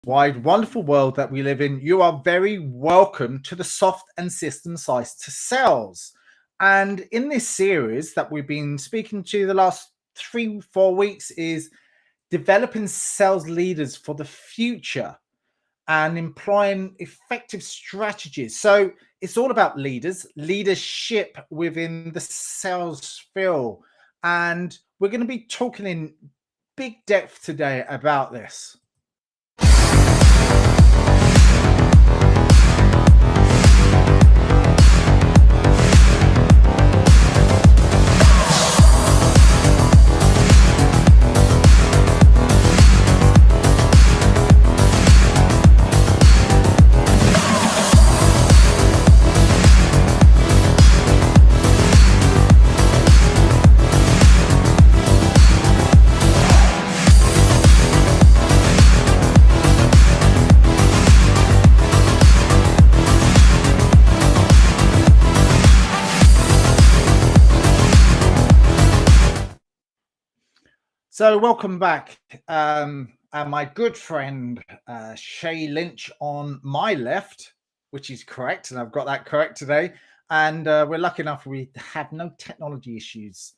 wide, wonderful world that we live in, you are very welcome to the soft and system size to sales. And in this series that we've been speaking to the last 3, 4 weeks is developing sales leaders for the future and employing effective strategies. So it's all about leaders, leadership within the sales field. And we're going to be talking in big depth today about this. So welcome back. And my good friend Shay Lynch on my left, which is correct, and I've got that correct today. And we're lucky enough we have no technology issues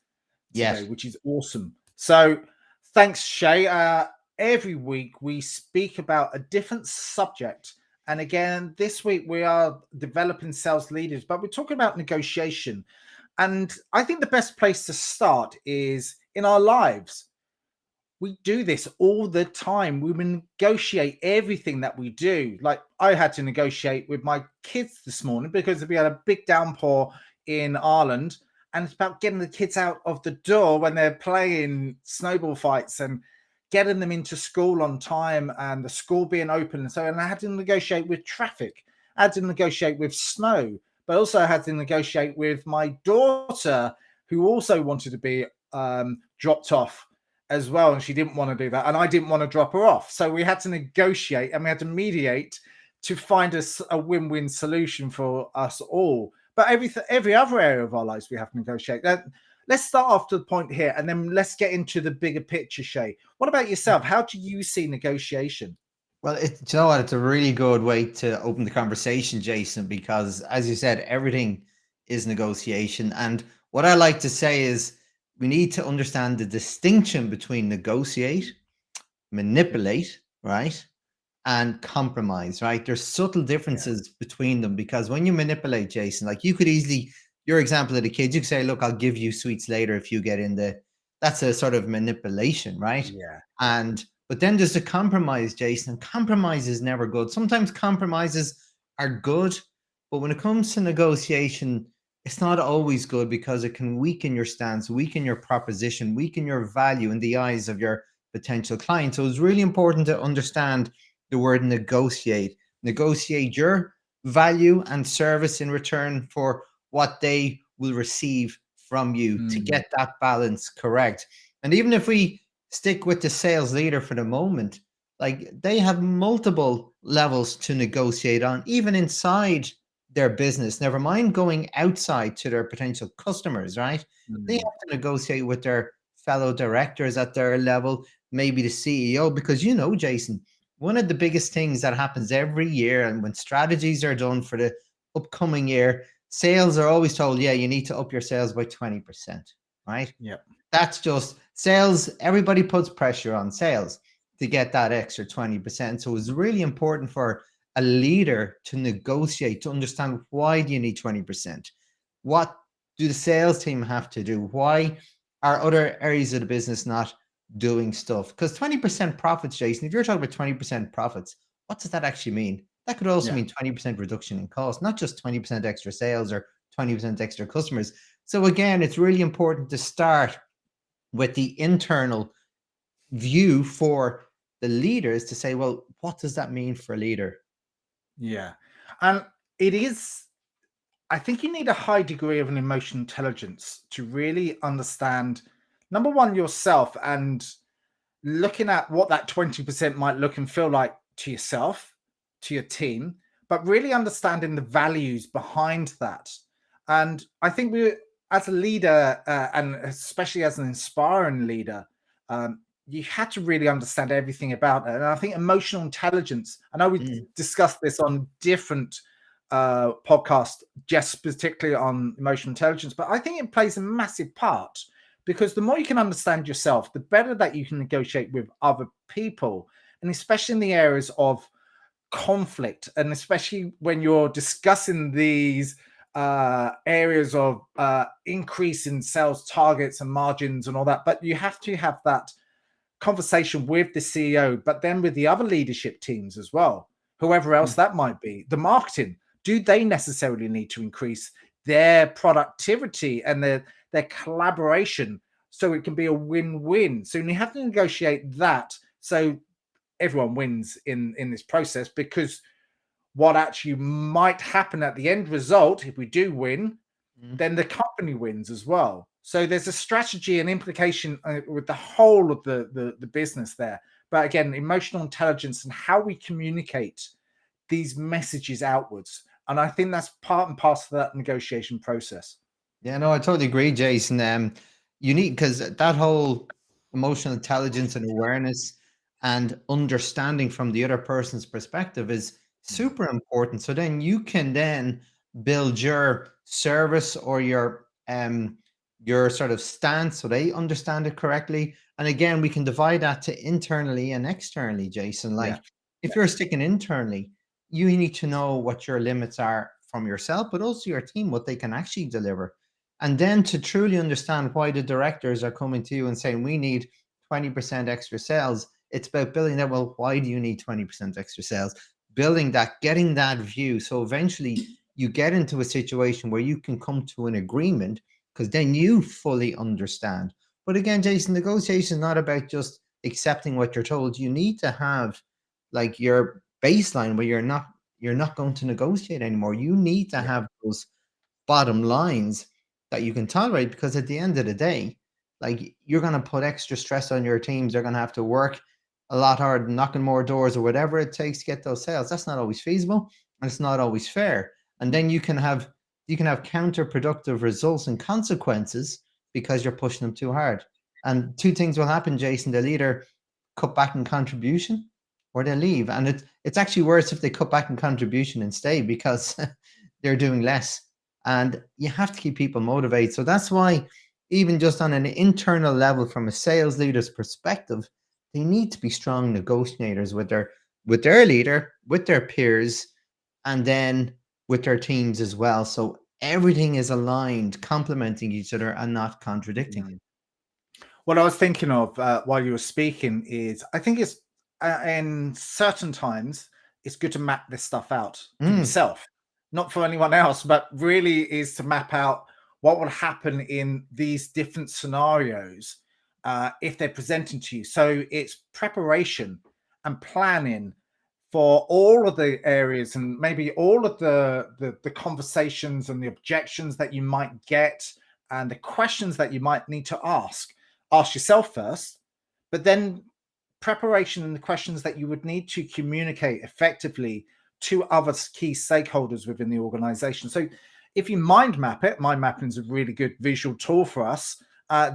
today, Yes. which is awesome. So thanks, Shay. Every week we speak about a different subject. And again, this week we are developing sales leaders, but we're talking about negotiation. And I think the best place to start is in our lives. We do this all the time. We negotiate everything that we do. Like I had to negotiate with my kids this morning because we had a big downpour in Ireland, and it's about getting the kids out of the door when they're playing snowball fights and getting them into school on time and the school being open. And I had to negotiate with traffic. I had to negotiate with snow, but also I had to negotiate with my daughter who also wanted to be dropped off as well, and she didn't want to do that, and I didn't want to drop her off, so we had to negotiate and we had to mediate to find a win-win solution for us all. But every other area of our lives we have to negotiate. Let's start off to the point here, and then let's get into the bigger picture. Shay, what about yourself? How do you see negotiation? Well, you know what? It's a really good way to open the conversation, Jason, because as you said, everything is negotiation. And what I like to say is we need to understand the distinction between negotiate, manipulate, right? And compromise, right? There's subtle differences between them because when you manipulate, Jason, like you could easily, your example of the kids, you could say, look, I'll give you sweets later if you get in that's a sort of manipulation, right? Yeah. But then there's the compromise, Jason. Compromise is never good. Sometimes compromises are good, but when it comes to negotiation, it's not always good because it can weaken your stance, weaken your proposition, weaken your value in the eyes of your potential client. So it's really important to understand the word negotiate. Negotiate your value and service in return for what they will receive from you to get that balance correct. And even if we stick with the sales leader for the moment, like they have multiple levels to negotiate on, even inside their business, never mind going outside to their potential customers, right? They have to negotiate with their fellow directors at their level, maybe the CEO, because Jason, one of the biggest things that happens every year, and when strategies are done for the upcoming year, sales are always told, yeah, you need to up your sales by 20%, right? Yeah. That's just sales. Everybody puts pressure on sales to get that extra 20%. So it's really important for a leader to negotiate, to understand why do you need 20%? What do the sales team have to do? Why are other areas of the business not doing stuff? Because 20% profits, Jason, if you're talking about 20% profits, what does that actually mean? That could also mean 20% reduction in cost, not just 20% extra sales or 20% extra customers. So again, it's really important to start with the internal view for the leaders to say, well, what does that mean for a leader? Yeah. And it is, I think you need a high degree of an emotional intelligence to really understand, number one, yourself and looking at what that 20% might look and feel like to yourself, to your team, but really understanding the values behind that. And I think as a leader, and especially as an inspiring leader, you had to really understand everything about it. And I think emotional intelligence, I know we discussed this on different podcasts, just particularly on emotional intelligence, but I think it plays a massive part, because the more you can understand yourself, the better that you can negotiate with other people. And especially in the areas of conflict, and especially when you're discussing these areas of increase in sales targets and margins and all that, but you have to have that conversation with the CEO, but then with the other leadership teams as well, whoever else that might be. The marketing, do they necessarily need to increase their productivity and their collaboration so it can be a win-win? So you have to negotiate that so everyone wins in this process, because what actually might happen at the end result, if we do win, then the company wins as well. So there's a strategy and implication with the whole of the business there. But again, emotional intelligence and how we communicate these messages outwards. And I think that's part and parcel of that negotiation process. Yeah, no, I totally agree, Jason. You need, because that whole emotional intelligence and awareness and understanding from the other person's perspective is super important. So then you can then build your service or your sort of stance so they understand it correctly. And again, we can divide that to internally and externally, Jason. Like if you're sticking internally, you need to know what your limits are from yourself, but also your team, what they can actually deliver. And then to truly understand why the directors are coming to you and saying, we need 20% extra sales. It's about building that. Well, why do you need 20% extra sales? Building that, getting that view. So eventually you get into a situation where you can come to an agreement, because then you fully understand. But again, Jason, negotiation is not about just accepting what you're told. You need to have like your baseline where you're not going to negotiate anymore. You need to have those bottom lines that you can tolerate, because at the end of the day, like you're going to put extra stress on your teams. They're going to have to work a lot harder, knocking more doors or whatever it takes to get those sales. That's not always feasible, and it's not always fair. And then you can have counterproductive results and consequences because you're pushing them too hard. And two things will happen, Jason. They'll either cut back in contribution or they leave. And it's actually worse if they cut back in contribution and stay, because they're doing less. And you have to keep people motivated. So that's why, even just on an internal level, from a sales leader's perspective, they need to be strong negotiators with their leader, with their peers, and then with their teams as well. So everything is aligned, complementing each other and not contradicting. What I was thinking of while you were speaking is, I think it's in certain times it's good to map this stuff out for yourself, not for anyone else, but really is to map out what will happen in these different scenarios if they're presenting to you. So it's preparation and planning for all of the areas, and maybe all of the conversations and the objections that you might get, and the questions that you might need to ask yourself first, but then preparation and the questions that you would need to communicate effectively to other key stakeholders within the organization. So if you mind mapping is a really good visual tool for us.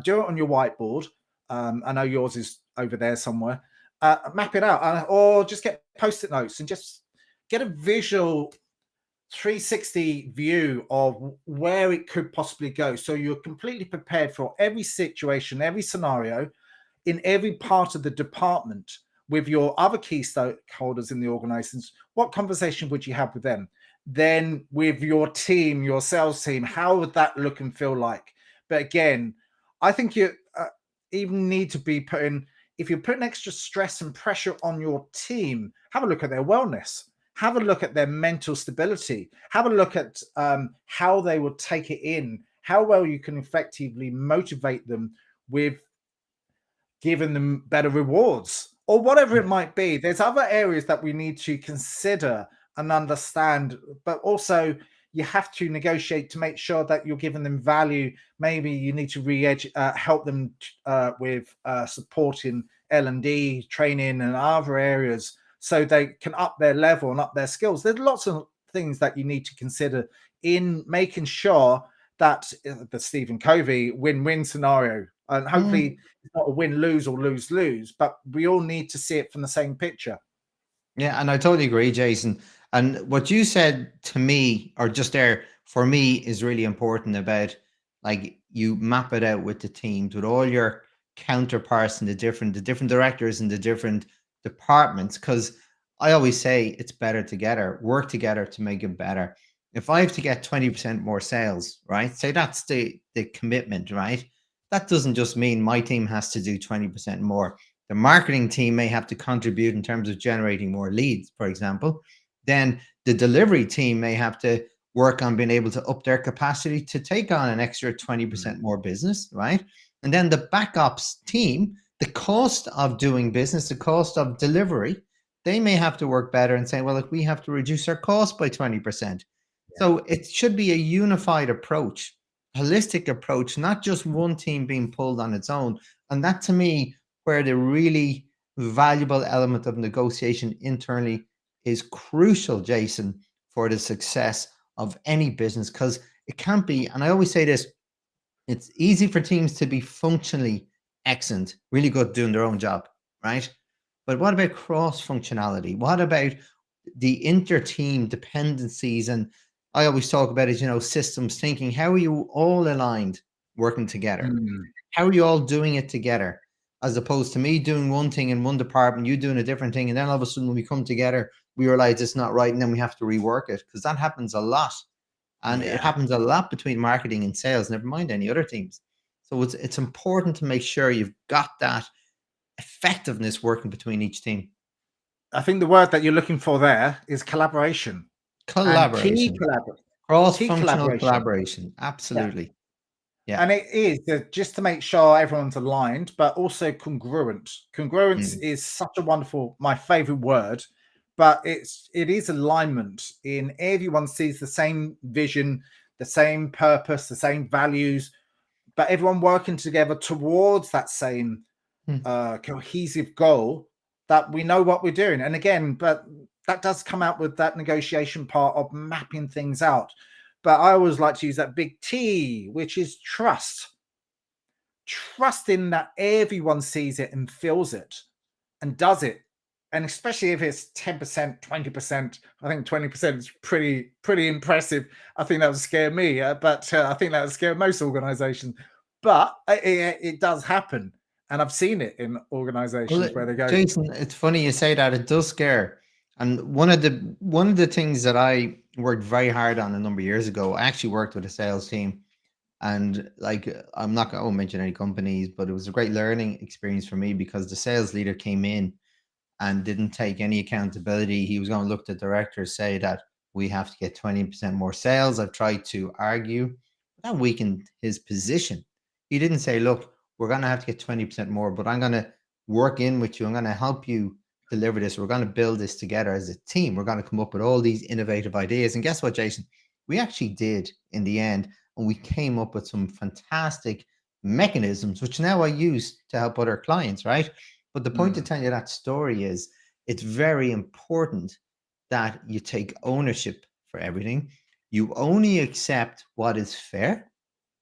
Do it on your whiteboard. I know yours is over there somewhere. Map it out, or just get post-it notes and just get a visual 360 view of where it could possibly go. So you're completely prepared for every situation, every scenario, in every part of the department with your other key stakeholders in the organizations. What conversation would you have with them? Then with your team, your sales team, how would that look and feel like? But again, I think you even need to be putting, if you're putting extra stress and pressure on your team, have a look at their wellness. Have a look at their mental stability. Have a look at how they will take it in, how well you can effectively motivate them with giving them better rewards or whatever it might be. There's other areas that we need to consider and understand, but also you have to negotiate to make sure that you're giving them value. Maybe you need to help them with supporting L&D training and other areas, so they can up their level and up their skills. There's lots of things that you need to consider in making sure that the Stephen Covey win-win scenario, And Mm. hopefully it's not a win-lose or lose-lose, but we all need to see it from the same picture. Yeah, and I totally agree, Jason. And what you said to me, or just there for me, is really important about like you map it out with the teams, with all your counterparts and the different directors and the different departments. Because I always say it's better together, work together to make it better. If I have to get 20% more sales, right? Say that's the commitment, right? That doesn't just mean my team has to do 20% more. The marketing team may have to contribute in terms of generating more leads, for example. Then the delivery team may have to work on being able to up their capacity to take on an extra 20% more business, right? And then the backups team, the cost of doing business, the cost of delivery, they may have to work better and say, well, if we have to reduce our cost by 20%. So it should be a unified approach, holistic approach, not just one team being pulled on its own. And that to me, where the really valuable element of negotiation internally is crucial, Jason, for the success of any business. Because it can't be, and I always say this, it's easy for teams to be functionally excellent, really good doing their own job, right? But what about cross functionality? What about the inter team dependencies? And I always talk about it, systems thinking. How are you all aligned working together? Mm. How are you all doing it together? As opposed to me doing one thing in one department, you doing a different thing. And then all of a sudden, when we come together, we realize it's not right. And then we have to rework it, because that happens a lot. And it Yeah. happens a lot between marketing and sales, never mind any other teams. So it's important to make sure you've got that effectiveness working between each team. I think the word that you're looking for there is collaboration and Collaboration, key cross-functional collaboration. collaboration. Yeah. Absolutely. Yeah. And it is just to make sure everyone's aligned, but also congruent. Congruence Mm. is such a wonderful, my favorite word, but it is alignment in everyone sees the same vision, the same purpose, the same values, but everyone working together towards that same Mm. cohesive goal, that we know what we're doing. And again, but that does come out with that negotiation part of mapping things out. But I always like to use that big T, which is trust. Trusting that everyone sees it and feels it and does it. And especially if it's 10%, 20%, I think 20% is pretty impressive. I think that would scare me, but I think that would scare most organizations. But it does happen. And I've seen it in organizations where they go, Jason, it's funny you say that. It does scare. And one of the things that I worked very hard on a number of years ago, I actually worked with a sales team, and like I'm not going to mention any companies, but it was a great learning experience for me, because the sales leader came in and didn't take any accountability. He was going to look at the director, say that we have to get 20% more sales. I've tried to argue. That weakened his position. He didn't say, look, we're going to have to get 20% more, but I'm going to work in with you. I'm going to help you deliver this. We're going to build this together as a team. We're going to come up with all these innovative ideas. And guess what, Jason? We actually did in the end. And we came up with some fantastic mechanisms, which now I use to help other clients, right? But the point to tell you that story is it's very important that you take ownership for everything. You only accept what is fair,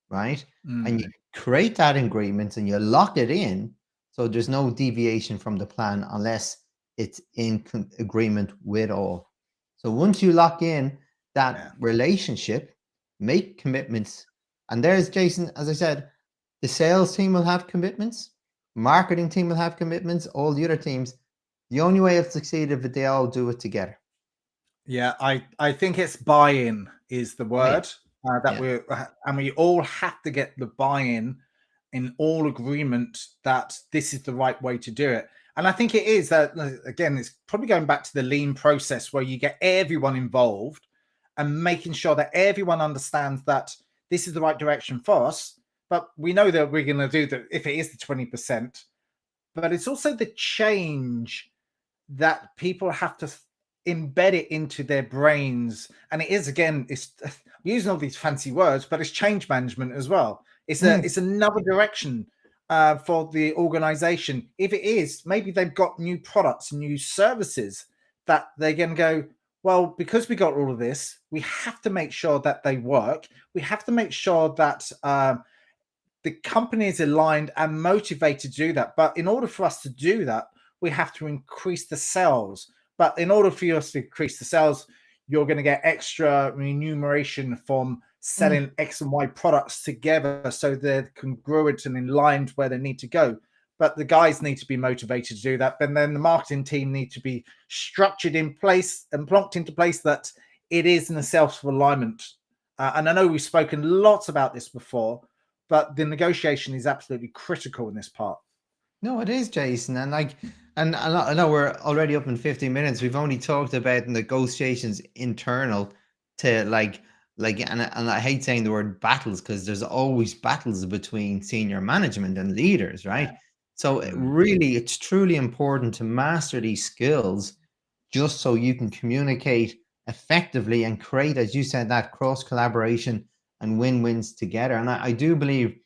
right? And you create that agreement and you lock it in, so there's no deviation from the plan unless it's in agreement with all. So once you lock in that relationship, make commitments. And there's Jason, as I said, the sales team will have commitments, marketing team will have commitments, all the other teams. The only way it'll succeed if they all do it together. yeah, I think it's buy-in is the Oh yeah, word that yeah. we all have to get the buy-in in all agreement that this is the right way to do it. And I think it is that, again, it's probably going back to the lean process where you get everyone involved and making sure that everyone understands that this is the right direction for us. But we know that we're going to do that if it is the 20%. But it's also the change that people have to embed it into their brains. And it is, again, it's I'm using all these fancy words, but it's change management as well. It's another direction for the organization. If it is, maybe they've got new products, new services that they're going to go, well, because we got all of this, we have to make sure that they work. We have to make sure that the company is aligned and motivated to do that. But in order for us to do that, we have to increase the sales. But in order for us to increase the sales, you're going to get extra remuneration from selling X and Y products together so they're congruent and in line where they need to go. But the guys need to be motivated to do that. But then the marketing team need to be structured in place and plonked into place that it is in a self-alignment. And I know we've spoken lots about this before, but the negotiation is absolutely critical in this part. No, it is, Jason. And I know we're already up in 15 minutes. We've only talked about negotiations internal to and I hate saying the word battles because there's always battles between senior management and leaders, right? So really, it's truly important to master these skills just so you can communicate effectively and create, as you said, that cross collaboration and win-wins together. And I do believe,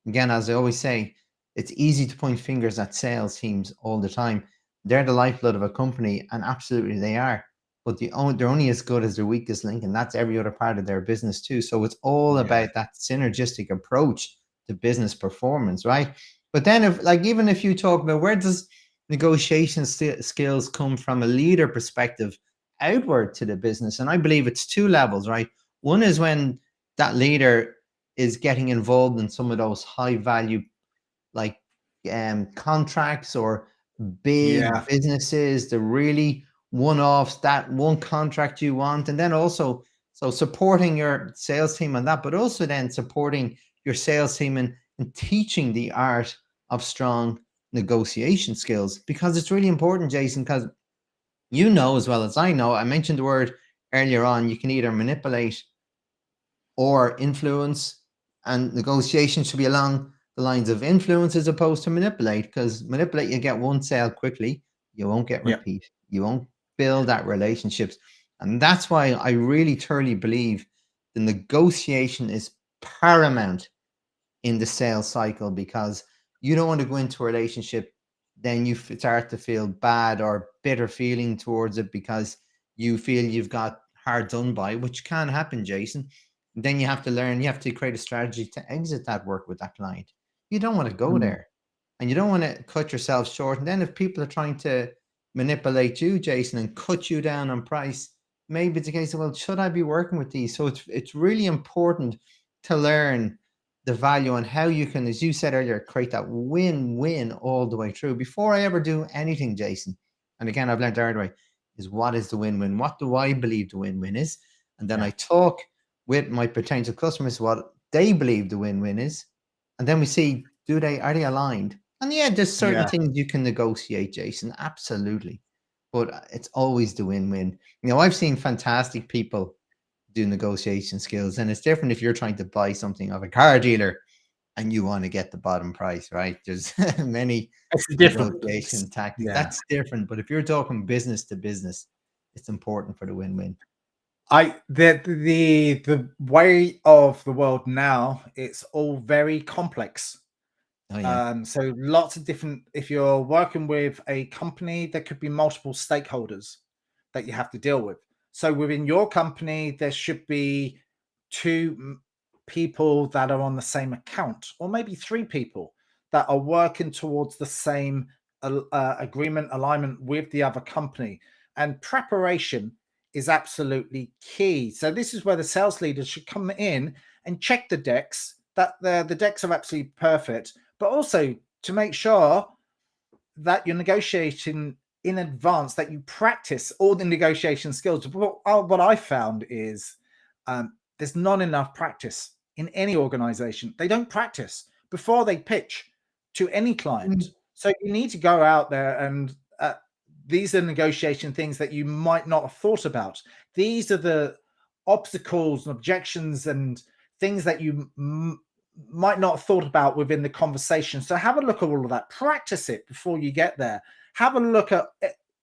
again, as I always say, it's easy to point fingers at sales teams all the time. They're the lifeblood of a company, and absolutely they are. But they're only as good as their weakest link, and that's every other part of their business too. So it's all about that synergistic approach to business performance, right? But then, even if you talk about where does negotiation skills come from a leader perspective outward to the business, and I believe it's two levels, right? One is when that leader is getting involved in some of those high value contracts or big businesses, the really one-offs, that one contract you want. And then also, so supporting your sales team on that, but also then supporting your sales team and teaching the art of strong negotiation skills, because it's really important, Jason, because you know as well as I know, I mentioned the word earlier on, you can either manipulate or influence, and negotiation should be along the lines of influence as opposed to manipulate, because manipulate, you get one sale quickly, you won't get repeat, you won't build that relationships. And that's why I really thoroughly believe the negotiation is paramount in the sales cycle, because you don't want to go into a relationship, then you start to feel bad or bitter feeling towards it because you feel you've got hard done by, which can happen, Jason. Then you have to learn, you have to create a strategy to exit that work with that client. You don't want to go there, and you don't want to cut yourself short. And then if people are trying to manipulate you, Jason, and cut you down on price, maybe it's a case of, well, should I be working with these? So it's really important to learn the value and how you can, as you said earlier, create that win-win all the way through. Before I ever do anything, Jason, and again, I've learned the hard way, is what is the win-win? What do I believe the win-win is? And then I talk with my potential customers what they believe the win-win is. And then we see, are they aligned? And there's certain things you can negotiate, Jason, absolutely. But it's always the win-win. I've seen fantastic people do negotiation skills, and it's different if you're trying to buy something of a car dealer and you want to get the bottom price, right? There's many negotiation tactics. That's different. But if you're talking business to business, it's important for the win-win. The way of the world now, it's all very complex. So lots of different, if you're working with a company, there could be multiple stakeholders that you have to deal with. So within your company, there should be 2 people that are on the same account, or maybe 3 people that are working towards the same agreement, alignment with the other company. And preparation is absolutely key. So this is where the sales leaders should come in and check the decks, that the decks are absolutely perfect, but also to make sure that you're negotiating in advance, that you practice all the negotiation skills. What I found is there's not enough practice in any organization. They don't practice before they pitch to any client. So you need to go out there, and these are negotiation things that you might not have thought about. These are the obstacles and objections and things that you might not have thought about within the conversation. So have a look at all of that. Practice it before you get there. Have a look at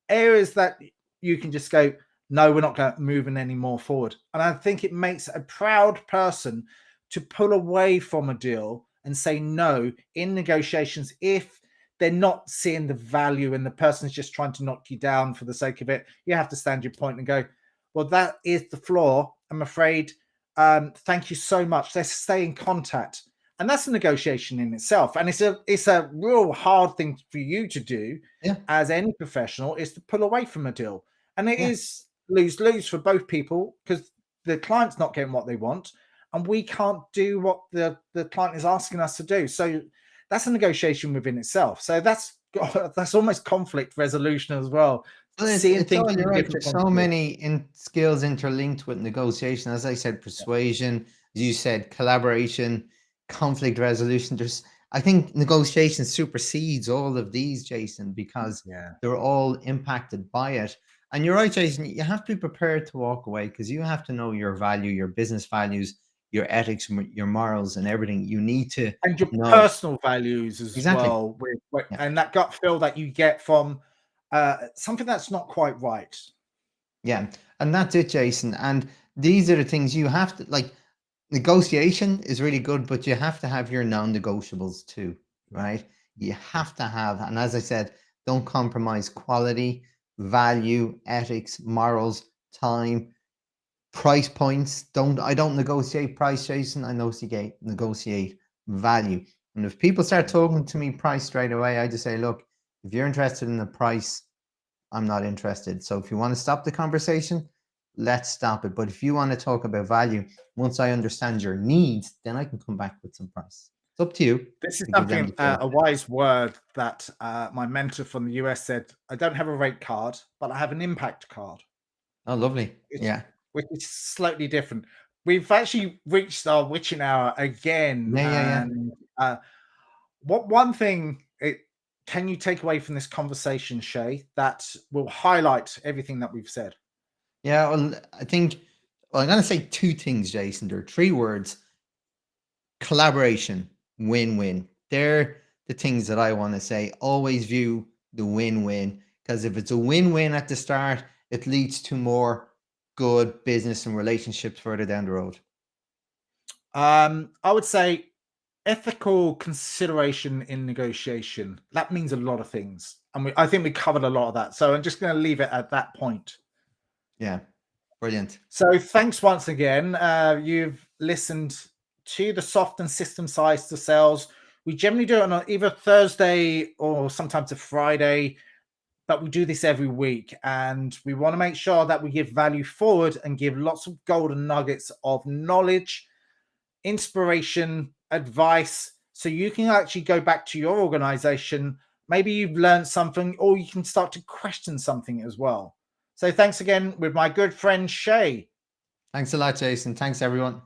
areas that you can just go, no, we're not going to move any more forward. And I think it makes a proud person to pull away from a deal and say no in negotiations if they're not seeing the value and the person's just trying to knock you down for the sake of it. You have to stand your point and go, well, that is the flaw, I'm afraid. Thank you so much. Let's stay in contact. And that's a negotiation in itself. And it's a real hard thing for you to do as any professional, is to pull away from a deal. And it is lose-lose for both people, because the client's not getting what they want and we can't do what the client is asking us to do. So that's a negotiation within itself. So that's almost conflict resolution as well. Well, Seeing things you're from right. different There's points so of view. many skills interlinked with negotiation. As I said, persuasion, as you said, collaboration, conflict resolution. I think negotiation supersedes all of these, Jason, because they're all impacted by it. And you're right, Jason, you have to be prepared to walk away, because you have to know your value, your business values, your ethics, your morals, and everything. You need to and your know personal values as exactly. well, and that gut feel that you get from something that's not quite right. Yeah, and that's it, Jason. And these are the things you have to, like, negotiation is really good, but you have to have your non-negotiables too, right? You have to have, and as I said, don't compromise quality, value, ethics, morals, time, price points. I don't negotiate price, Jason. I negotiate value. And if people start talking to me price straight away, I just say, look, if you're interested in the price, I'm not interested. So if you want to stop the conversation, let's stop it. But if you want to talk about value, once I understand your needs, then I can come back with some price. It's up to you. This is something, a wise word that my mentor from the US said: I don't have a rate card, but I have an impact card. Oh, lovely. Which is slightly different. We've actually reached our witching hour again. And what one thing can you take away from this conversation, Shay, that will highlight everything that we've said? Yeah, well, I think, I'm going to say two things, Jason. There are three words: collaboration, win-win. They're the things that I want to say. Always view the win-win, because if it's a win-win at the start, it leads to more good business and relationships further down the road. I would say ethical consideration in negotiation. That means a lot of things. And I think we covered a lot of that. So I'm just going to leave it at that point. Yeah. Brilliant. So thanks once again. You've listened to the soft and system sides to sales. We generally do it on either Thursday or sometimes a Friday, but we do this every week. And we want to make sure that we give value forward and give lots of golden nuggets of knowledge, inspiration, advice, so you can actually go back to your organization. Maybe you've learned something, or you can start to question something as well. So thanks again with my good friend Shay. Thanks a lot, Jason. Thanks, everyone.